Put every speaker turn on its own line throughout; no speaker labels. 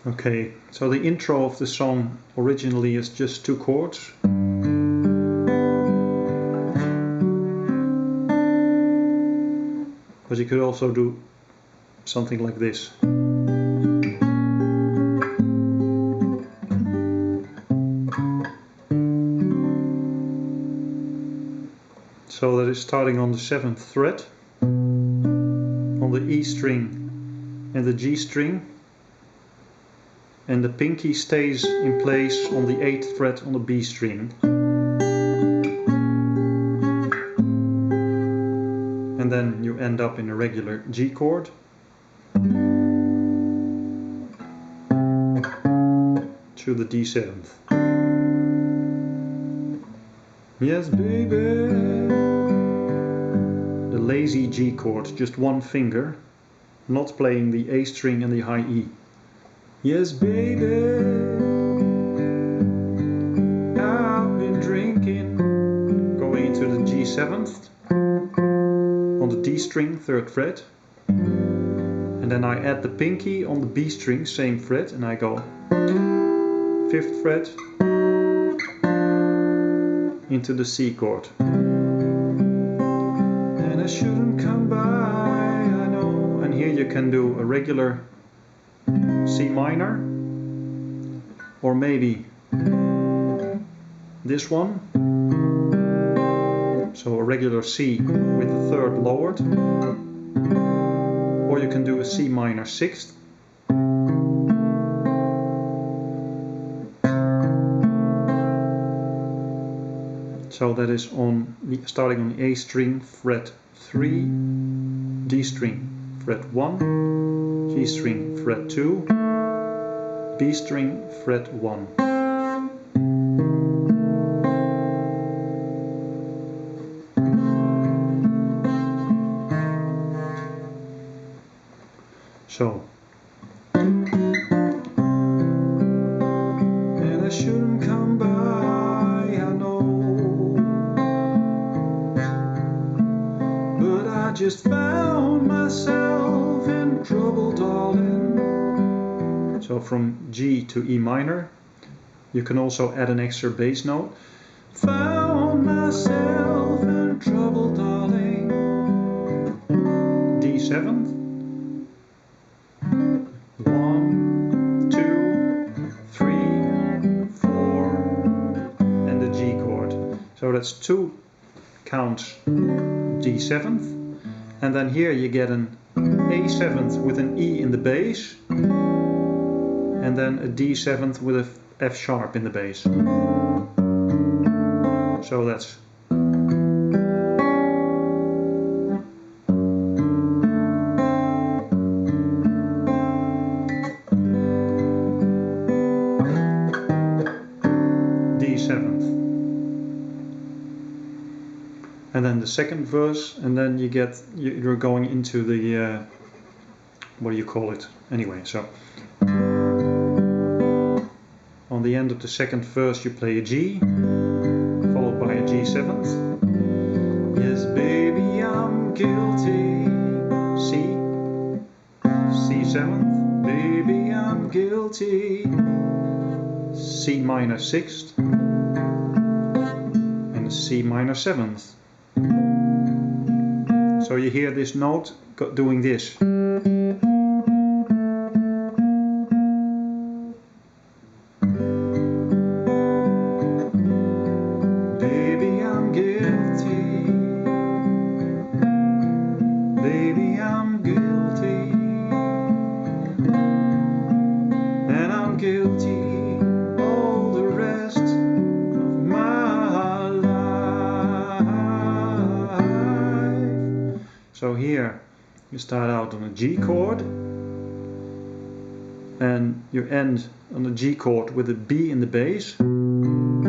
Okay, so the intro of the song originally is just 2 chords. But you could also do something like this. So that is starting on the 7th fret, on the E string and the G string, and the pinky stays in place on the 8th fret on the B string. And then you end up in a regular G chord. To the D7th. Yes, baby. The lazy G chord, just one finger, not playing the A string and the high E. Yes, baby. I've been drinking. Going into the G7th. On the D string, 3rd fret. And then I add the pinky on the B string, same fret, and I go 5th fret into the C chord. And I shouldn't come by, I know. And here you can do a regular C minor, or maybe this one. So a regular C with the 3rd lowered. Or you can do a C minor 6th. So that is starting on the A string, fret 3, D string, fret 1, G string, fret 2, B string, fret 1. So. And I shouldn't come by, I know. But I just found myself in trouble, darling. So from G to E minor, you can also add an extra bass note. Found myself in trouble, darling. D7th. 1, 2, 3, 4, and the G chord. So that's 2 counts D7th, and then here you get an A7th with an E in the bass, and then a D7th with a F sharp in the bass. So that's D7th. And then the 2nd verse, and then you're going into the what do you call it? Anyway, so on the end of the 2nd verse you play a G, followed by a G7th. Yes, baby, I'm guilty. C, C7th. Baby, I'm guilty. C minor 6th, and a C minor 7th. So you hear this note doing this. Baby, I'm guilty. Baby, I'm guilty. And I'm guilty all the rest of my life. So here you start out on a G chord, and you end on a G chord with a B in the bass. And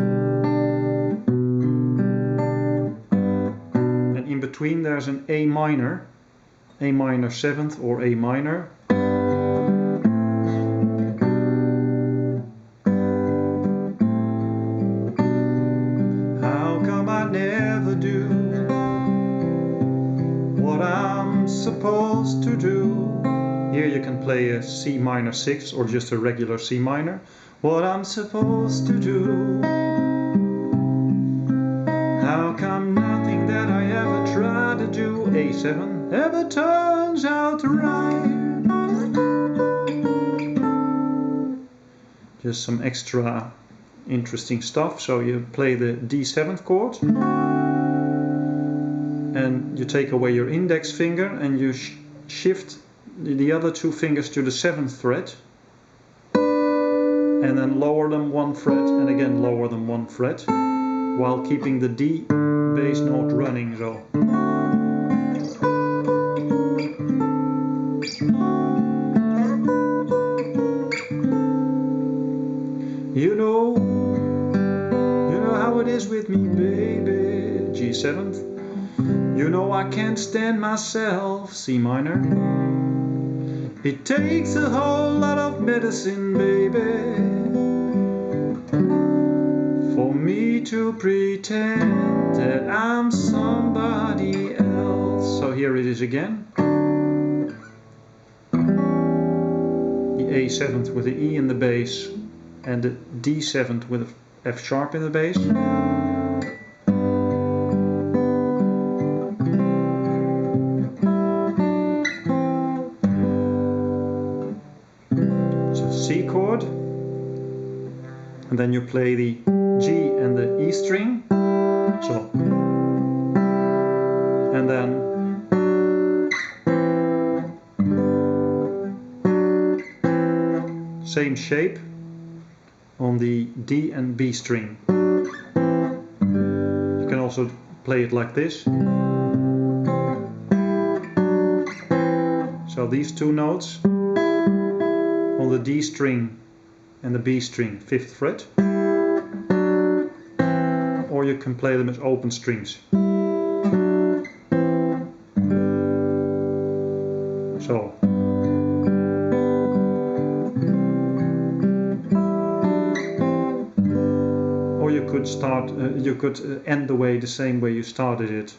in between there's an A minor 7th or A minor. How come I never do what I'm supposed to do? Here you can play a C minor 6 or just a regular C minor. What I'm supposed to do? How come nothing that I ever try to do, A7, ever turns out right? Just some extra interesting stuff. So you play the D7th chord and you take away your index finger and you shift the other two fingers to the 7th fret and then lower them one fret and again lower them one fret while keeping the D bass note running. So you know how it is with me, baby. G7th. You know I can't stand myself, C minor. It takes a whole lot of medicine, baby, for me to pretend that I'm somebody else. So here it is again. The A7th with the E in the bass and the D7th with a F sharp in the bass. C chord, and then you play the G and the E string, so, and then same shape on the D and B string. You can also play it like this. So these two notes on the D string and the B string, 5th fret, or you can play them as open strings. So, or you could start, you could end the way the same way you started it.